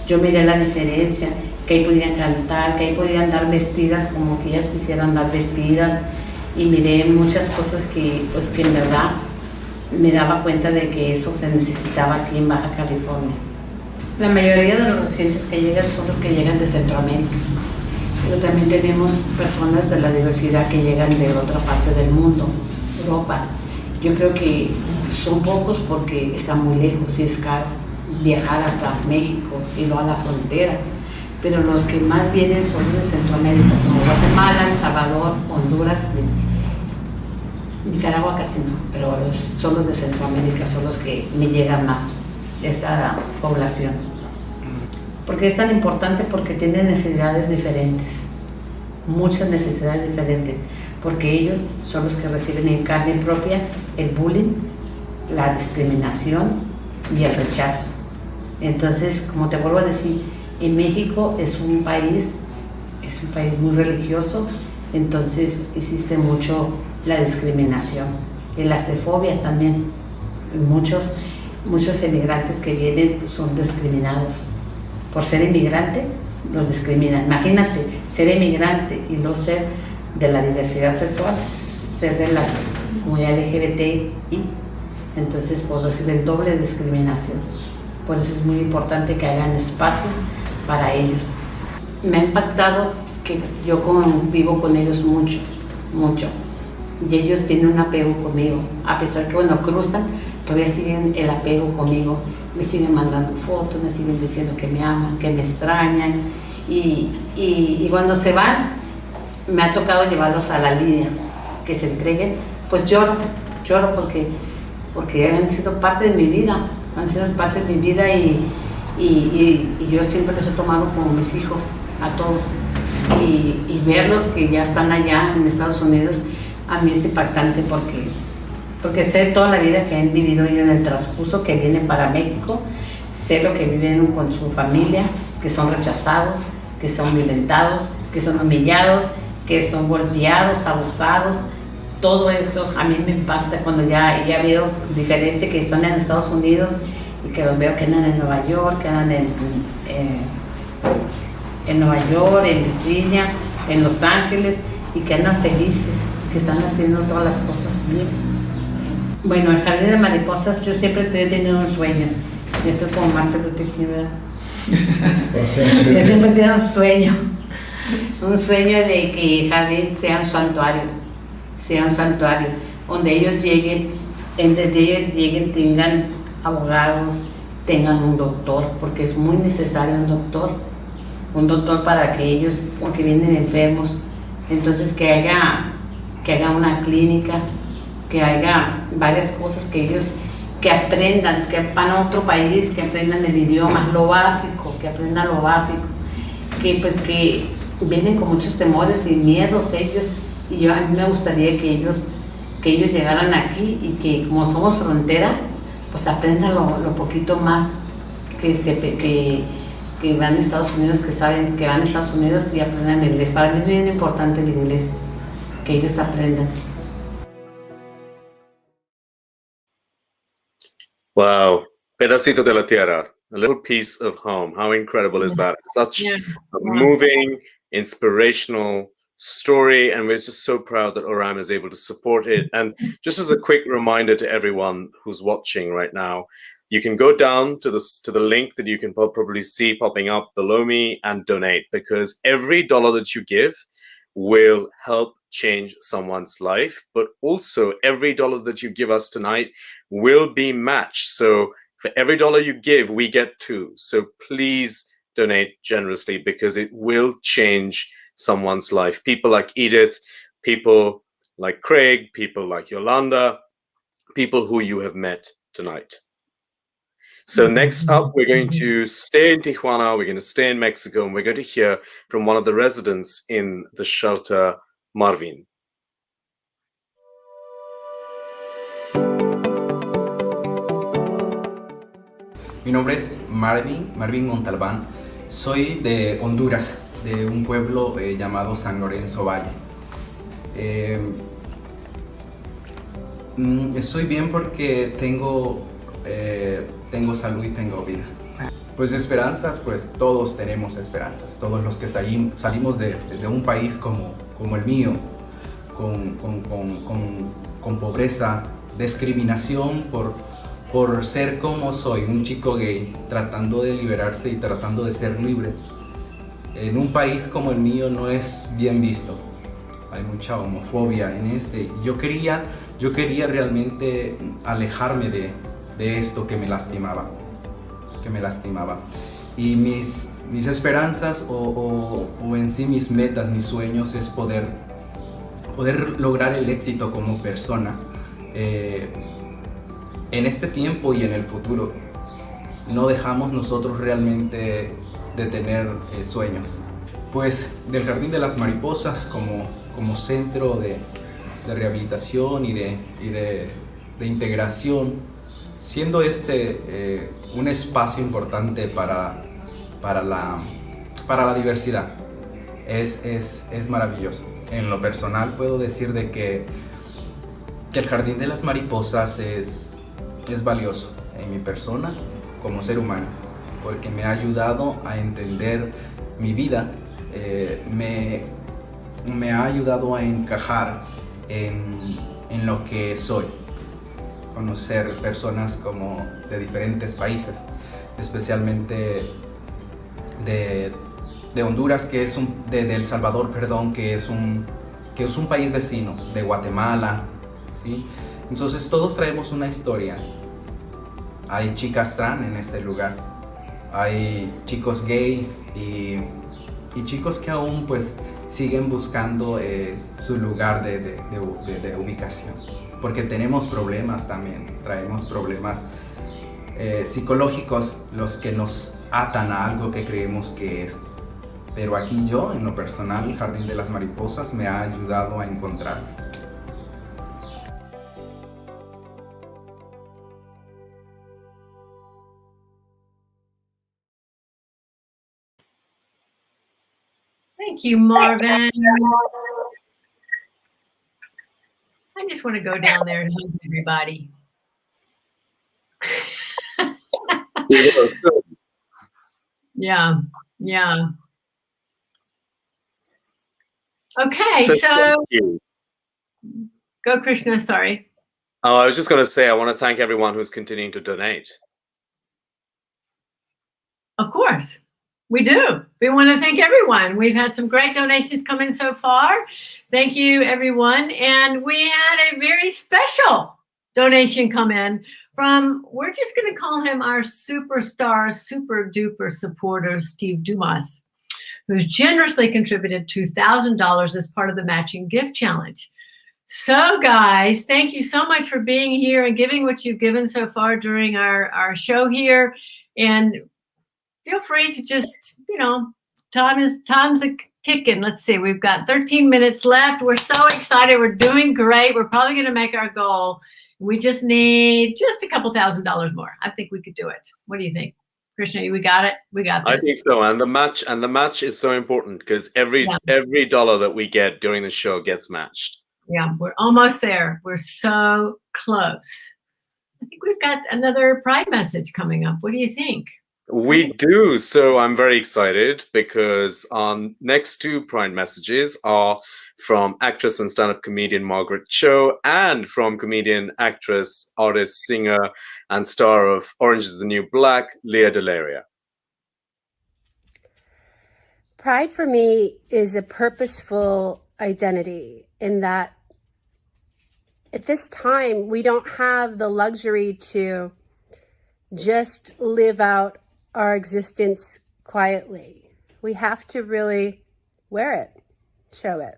L: Yo miré la diferencia, que ahí podían cantar, que ahí podían andar vestidas como que ellas quisieran andar vestidas, y miré muchas cosas que, pues, que en verdad me daba cuenta de que eso se necesitaba aquí en Baja California. La mayoría de los residentes que llegan son los que llegan de Centroamérica, pero también tenemos personas de la diversidad que llegan de otra parte del mundo, Europa. Yo creo que son pocos porque está muy lejos y es caro viajar hasta México y luego a la frontera, pero los que más vienen son los de Centroamérica, como Guatemala, El Salvador, Honduras, Nicaragua casi no, pero son los de Centroamérica, son los que me llegan más, esa población. ¿Por qué es tan importante? Porque tienen necesidades diferentes, muchas necesidades diferentes, porque ellos son los que reciben en carne propia el bullying, la discriminación y el rechazo. Entonces, como te vuelvo a decir, en México es un país muy religioso, entonces existe mucho la discriminación y la xenofobia también. Muchos emigrantes que vienen son discriminados. Por ser inmigrante, los discriminan. Imagínate, ser inmigrante y no ser de la diversidad sexual, ser de la comunidad LGBTI, entonces pues reciben doble discriminación. Por eso es muy importante que hagan espacios para ellos. Me ha impactado que yo vivo con ellos mucho, y ellos tienen un apego conmigo, a pesar que bueno, cruzan, todavía siguen el apego conmigo, me siguen mandando fotos, me siguen diciendo que me aman, que me extrañan, y cuando se van, me ha tocado llevarlos a la línea, que se entreguen, pues lloro porque han sido parte de mi vida, y yo siempre los he tomado como mis hijos, a todos, y verlos que ya están allá en Estados Unidos, a mí es impactante porque sé toda la vida que han vivido ellos en el transcurso que vienen para México, sé lo que viven con su familia, que son rechazados, que son violentados, que son humillados, que son golpeados, abusados. Todo eso a mí me impacta cuando ya veo diferente que están en Estados Unidos y que los veo que andan en Nueva York, que andan en Nueva York, en Virginia, en Los Ángeles, y que andan felices, que están haciendo todas las cosas bien. Bueno, el Jardín de Mariposas, yo siempre he tenido un sueño. Yo estoy como Margaret, ¿verdad? Yo siempre he tenido un sueño de que el jardín sea un santuario, donde ellos lleguen, tengan abogados, tengan un doctor, porque es muy necesario un doctor para que ellos, porque vienen enfermos, entonces que haya una clínica, que haya varias cosas que ellos que aprendan, que van a otro país, que aprendan el idioma, lo básico, que pues que vienen con muchos temores y miedos ellos, y a mí me gustaría que ellos llegaran aquí y que como somos frontera, pues aprendan lo poquito más que van a Estados Unidos, que saben que van a Estados Unidos y aprendan el inglés. Para mí es bien importante el inglés, que ellos aprendan.
A: Wow, pedacito de la tierra, a little piece of home. How incredible is that? Such a moving, inspirational story, and we're just so proud that ORAM is able to support it. And just as a quick reminder to everyone who's watching right now, you can go down to the link that you can probably see popping up below me and donate, because every dollar that you give will help change someone's life, but also every dollar that you give us tonight will be matched. So for every dollar you give, we get two. So please donate generously, because it will change someone's life. People like Edith, people like Craig, people like Yolanda, people who you have met tonight. So next up, we're going to stay in Tijuana, we're going to stay in Mexico, and we're going to hear from one of the residents in the shelter, Marvin.
K: Mi nombre es Marvin Montalbán. Soy de Honduras, de un pueblo llamado San Lorenzo Valle. Estoy bien porque tengo salud y tengo vida. Pues esperanzas, pues todos tenemos esperanzas. Todos los que salimos de un país como el mío, con pobreza, discriminación por ser como soy, un chico gay, tratando de liberarse y tratando de ser libre. En un país como el mío no es bien visto. Hay mucha homofobia en este. Yo quería realmente alejarme de esto que me lastimaba. Y mis esperanzas o en sí mis metas, mis sueños es poder lograr el éxito como persona en este tiempo y en el futuro. No dejamos nosotros realmente de tener sueños. Pues del Jardín de las Mariposas como centro de rehabilitación y de integración, siendo un espacio importante para la diversidad. Es maravilloso. En lo personal puedo decir de que el Jardín de las Mariposas es valioso en mi persona como ser humano, porque me ha ayudado a entender mi vida, me ha ayudado a encajar en lo que soy, conocer personas como de diferentes países, especialmente de Honduras, que es de El Salvador, perdón, que es un país vecino, de Guatemala, ¿sí? Entonces todos traemos una historia. Hay chicas trans en este lugar, hay chicos gay y chicos que aún pues siguen buscando su lugar de ubicación, porque tenemos problemas también, traemos problemas psicológicos, los que nos atan a algo que creemos que es. Pero aquí yo, en lo personal, el Jardín de las Mariposas me ha ayudado a encontrarme.
B: Thank you, Marvin. I just want to go down there and hug everybody. Yeah. Okay, so go, Krishna. Sorry.
A: Oh, I was just going to say, I want to thank everyone who's continuing to donate.
B: Of course, we do. We want to thank everyone. We've had some great donations come in so far. Thank you, everyone. And we had a very special donation come in from, we're just going to call him our superstar, super duper supporter, Steve Dumas, who's generously contributed $2,000 as part of the matching gift challenge. So guys, thank you so much for being here and giving what you've given so far during our show here. And feel free to just, time's a ticking. Let's see, we've got 13 minutes left. We're so excited. We're doing great. We're probably going to make our goal. We just need just a couple $1,000s more. I think we could do it. What do you think? Krishna, we got it? We got this.
A: I think so. And the match is so important because every dollar that we get during the show gets matched.
B: Yeah, we're almost there. We're so close. I think we've got another Pride message coming up. What do you think?
A: We do. So I'm very excited because our next two Pride messages are from actress and stand-up comedian Margaret and from comedian, actress, artist, singer, and star of Orange is the New Black, DeLaria.
M: Pride for me is a purposeful identity in that at this time, we don't have the luxury to just live out our existence quietly. We have to really wear it, show it.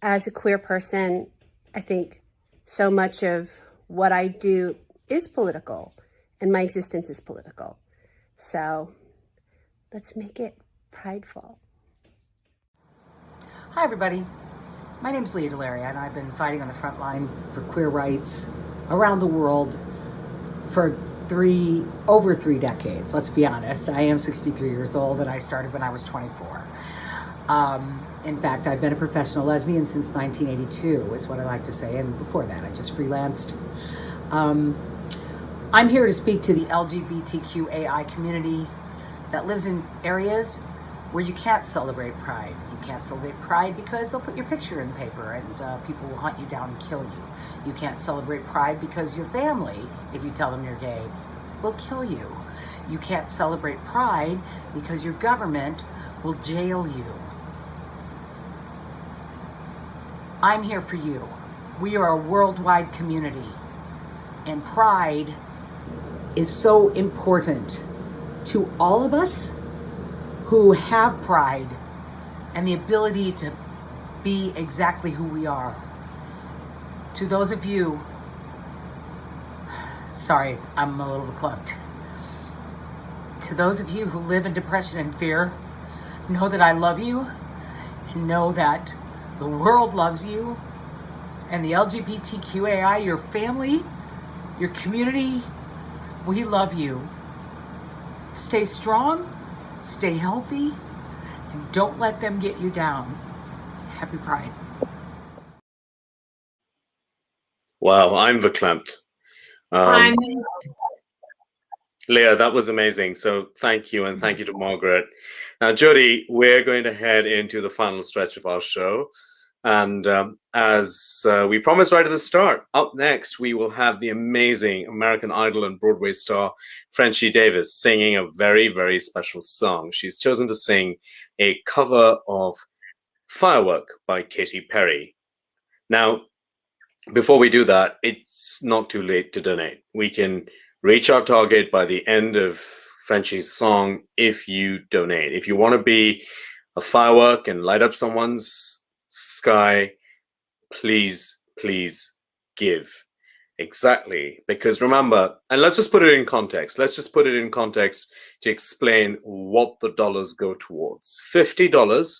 M: As a queer person, I think so much of what I do is political and my existence is political. So let's make it prideful.
N: Hi, everybody.
I: My name's DeLaria, and I've been fighting on the front line for queer rights around the world for over three decades. Let's be honest. I am 63 years old, and I started when I was 24. In fact, I've been a professional lesbian since 1982, is what I like to say, and before that, I just freelanced. I'm here to speak to the LGBTQAI community that lives in areas where you can't celebrate Pride. You can't celebrate Pride because they'll put your picture in the paper and people will hunt you down and kill you. You can't celebrate Pride because your family, if you tell them you're gay, will kill you. You can't celebrate Pride because your government will jail you. I'm here for you. We are a worldwide community, and Pride is so important to all of us who have pride and the ability to be exactly who we are. To those of you, sorry, I'm a little clumped. To those of you who live in depression and fear, know that I love you, and know that the world loves you, and the LGBTQAI, your family, your community, we love you. Stay strong, stay healthy, and don't let them get you down. Happy Pride.
A: Wow, I'm verklempt. Leah, that was amazing. So thank you, and thank you to Margaret. Now, Jody, we're going to head into the final stretch of our show. And as we promised right at the start, up next, we will have the amazing American Idol and Broadway star, Frenchie Davis, singing a very, very special song. She's chosen to sing a cover of Firework by Katy Perry. Now, before we do that, it's not too late to donate. We can reach our target by the end of Frenchie's song if you donate. If you want to be a firework and light up someone's sky, please give. Exactly. Because remember, and let's just put it in context. Let's just put it in context to explain what the dollars go towards. $50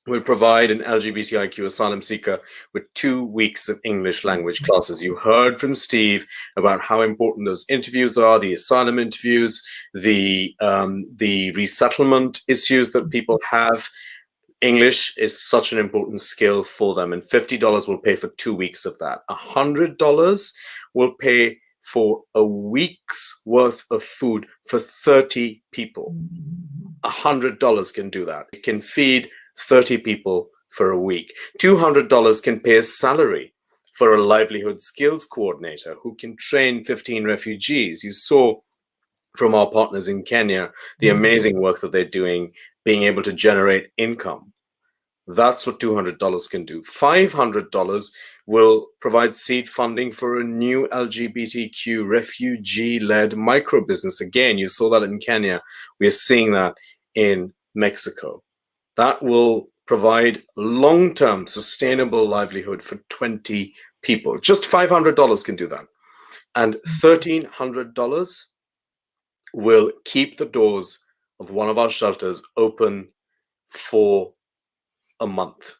A: will provide an LGBTIQ asylum seeker with 2 weeks of English language classes. You heard from Steve about how important those interviews are, the asylum interviews, the resettlement issues that people have. English is such an important skill for them, and $50 will pay for 2 weeks of that. $100 will pay for a week's worth of food for 30 people. $100 can do that. It can feed 30 people for a week. $200 can pay a salary for a livelihood skills coordinator who can train 15 refugees. You saw from our partners in Kenya the amazing work that they're doing, being able to generate income. That's what $200 can do. $500 will provide seed funding for a new LGBTQ refugee-led micro business. Again, you saw that in Kenya. We are seeing that in Mexico. That will provide long-term sustainable livelihood for 20 people. Just $500 can do that. And $1,300 will keep the doors of one of our shelters open for a month.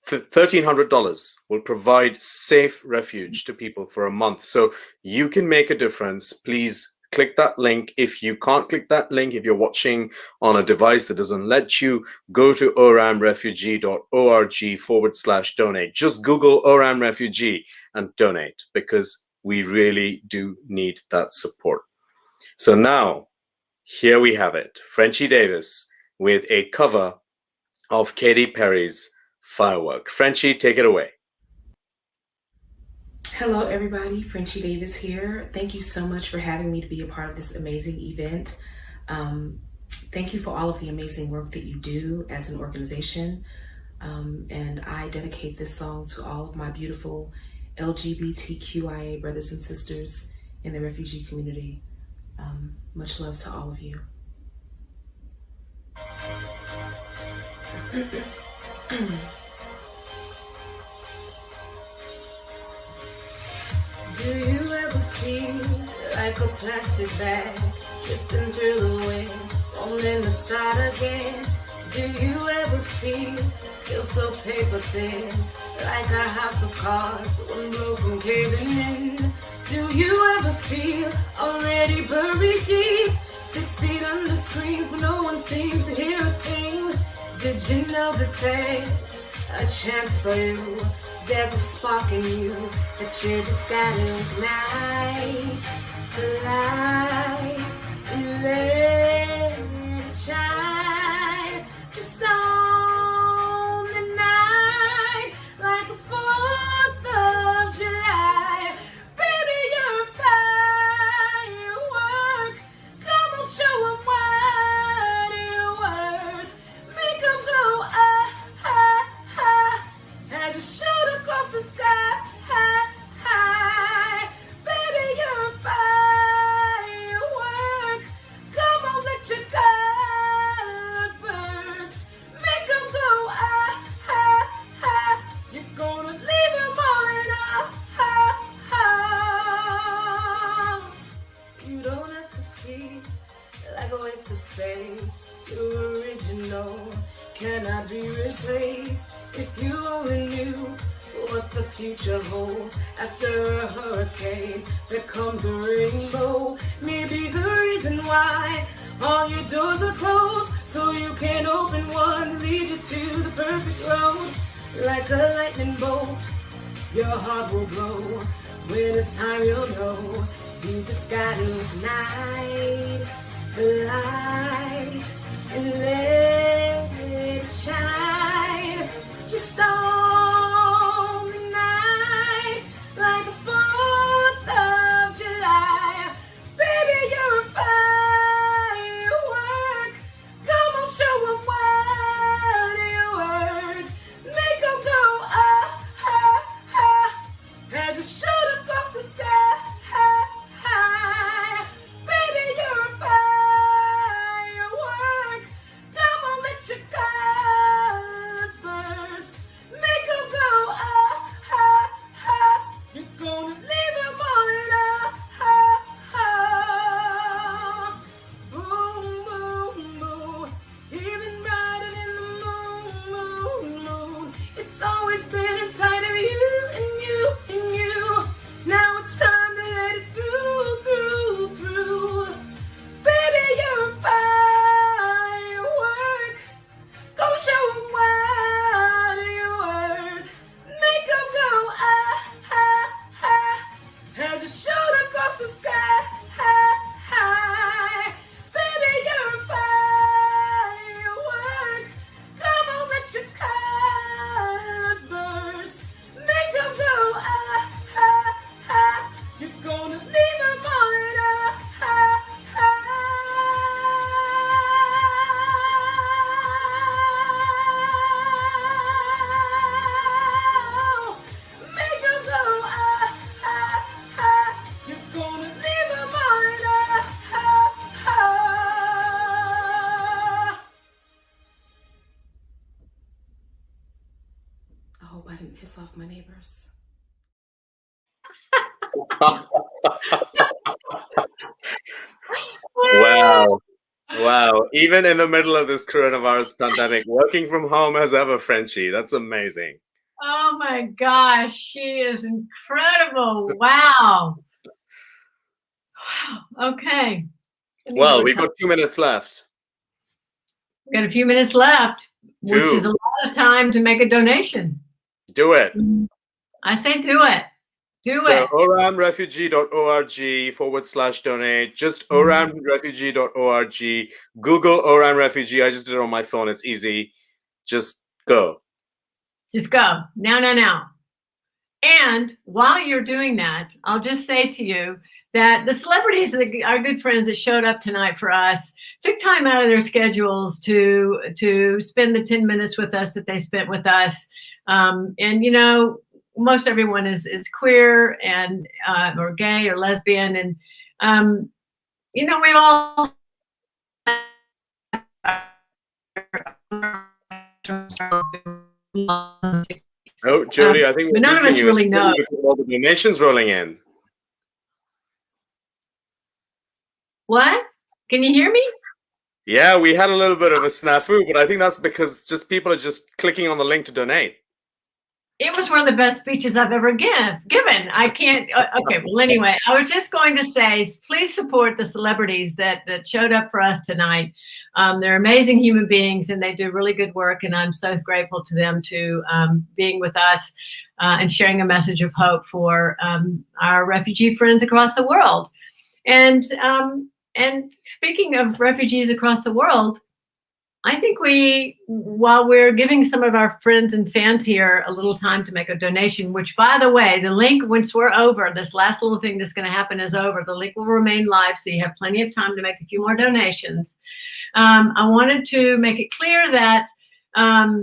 A: $1,300 will provide safe refuge to people for a month. So you can make a difference. Please click that link. If you can't click that link, if you're watching on a device that doesn't let you, go to oramrefugee.org/donate. Just Google ORAM Refugee and donate, because we really do need that support. So now, here we have it. Frenchie Davis with a cover of Katy Perry's Firework. Frenchie, take it away.
J: Hello, everybody. Frenchie Davis here. Thank you so much for having me to be a part of this amazing event. Thank you for all of the amazing work that you do as an organization. And I dedicate this song to all of my beautiful LGBTQIA brothers and sisters in the refugee community. Much love to all of you.
N: Do you ever feel like a plastic bag drifting through the wind, wanting to start again? Do you ever feel Feel so paper thin, like a house of cards, one blow from caving in. Do you ever feel already buried deep? 6 feet under screens, but no one seems to hear a thing. Did you know that there's a chance for you? There's a spark in you that you just gotta ignite the light and let it shine. Just on the night, like the 4th of July. Baby, you're a firework. Come on, show 'em what you're worth. Make 'em go, ah, ah, ah. And you shoot across the sky, high, high. Baby, you're a firework. Come on, let your colors burst. Make 'em go, ah, ah, ah. You're gonna leave 'em all in a ah, ah. You don't have to feel like a waste of space. You're original, cannot be replaced. If you only knew what the future holds. After a hurricane, there comes a rainbow. Maybe the reason why all your doors are closed, so you can't open one, lead you to the perfect road. Like a lightning bolt, your heart will glow. When it's time, you'll know. You just gotta ignite the light and let it shine. Just on the night, like the 4th of July. Baby, you're a firework. Come on, show 'em what you're worth. Make 'em go, ah, ah, ah. As you shoot across the sky, high, high. Baby, you're a firework. Come on, let your colors burst. Make 'em go, ah, ah, ah. You're gonna leave 'em all in a ah, ah. Boom, boom, boom. Even brighter than the moon, moon, moon. It's always been inside of you and you and you. Now it's time to let it through, through, through. Baby, you're a firework. Go show 'em what you're worth. Make 'em go, ah, ah, ah. As you shoot across the sky, high, high. Baby, you're a firework. Come on, let your colors burst. Make 'em go, ah, ah, ah. You're gonna leave 'em all in a ah, ah. Make 'em go, ah, ah, ah. You're gonna leave 'em all in a ah, ah.
J: I hope I didn't piss off my neighbors.
A: Wow. Wow. Even in the middle of this coronavirus pandemic, working from home as ever, Frenchie. That's amazing.
B: Oh my gosh, she is incredible. Wow. Okay.
A: Well, we've got 2 minutes left.
B: We've got a few minutes left, which is a lot of time to make a donation.
A: Do it.
B: I say do it. Do
A: So
B: it.
A: oramrefugee.org/donate. Just oramrefugee.org. Google ORAM Refugee. I just did it on my phone. It's easy. Just go.
B: Just go. Now. And while you're doing that, I'll just say to you that the celebrities, our good friends that showed up tonight for us, took time out of their schedules to spend the 10 minutes with us that they spent with us. And, you know, most everyone is queer and or gay or lesbian. And, you know, we've all
A: Oh, Jody, I think
B: but none of us really know.
A: Because of all the donations rolling in.
B: What? Can you hear me?
A: Yeah, we had a little bit of a snafu, but I think that's because just people are just clicking on the link to donate.
B: It was one of the best speeches I've ever given. I can't. Okay, well, anyway, I was just going to say, please support the celebrities that showed up for us tonight. They're amazing human beings, and they do really good work. And I'm so grateful to them to being with us and sharing a message of hope for our refugee friends across the world. And speaking of refugees across the world, I think while we're giving some of our friends and fans here a little time to make a donation, which, by the way, the link, once we're over, this last little thing that's going to happen is over, the link will remain live, so you have plenty of time to make a few more donations. I wanted to make it clear that I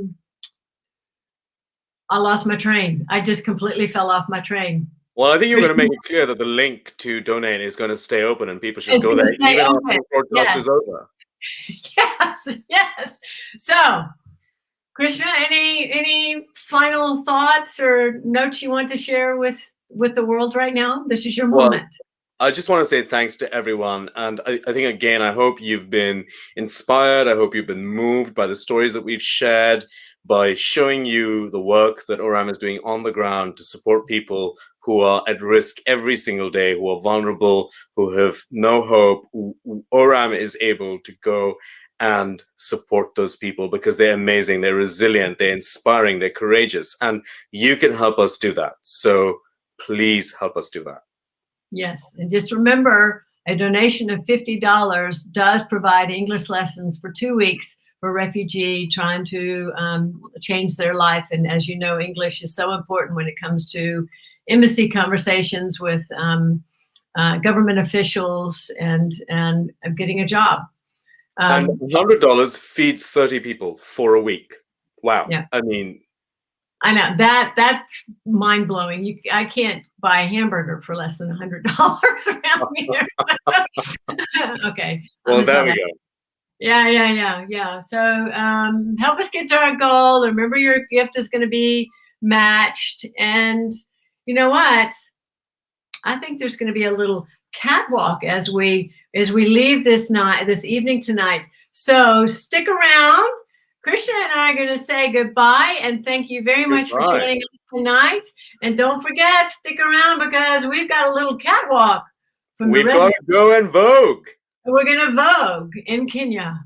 B: lost my train. I just completely fell off my train.
A: Well, I think you were going to make it clear that the link to donate is going to stay open and people should go there even after the broadcast is over.
B: Yes. So, Krishna, any final thoughts or notes you want to share with the world right now? This is your moment.
A: I just want to say thanks to everyone. And I think, again, I hope you've been inspired. I hope you've been moved by the stories that we've shared, by showing you the work that ORAM is doing on the ground to support people who are at risk every single day, who are vulnerable, who have no hope. ORAM is able to go and support those people because they're amazing, they're resilient, they're inspiring, they're courageous, and you can help us do that. So please help us do that.
B: Yes, and just remember, a donation of $50 does provide English lessons for 2 weeks for a refugee trying to change their life. And as you know, English is so important when it comes to embassy conversations with government officials and getting a job.
A: And $100 feeds 30 people for a week. Wow.
B: Yeah.
A: I mean,
B: I know that's mind blowing. I can't buy a hamburger for less than $100 around here. Okay.
A: Well, there we go.
B: Yeah. So help us get to our goal. Remember, your gift is going to be matched. And you know what? I think there's going to be a little catwalk as we leave this evening tonight. So stick around. Krishna and I are going to say goodbye and thank you very much for joining us tonight. And don't forget, stick around because we've got a little catwalk.
A: We've got to go and Vogue.
B: We're going to Vogue in Kenya.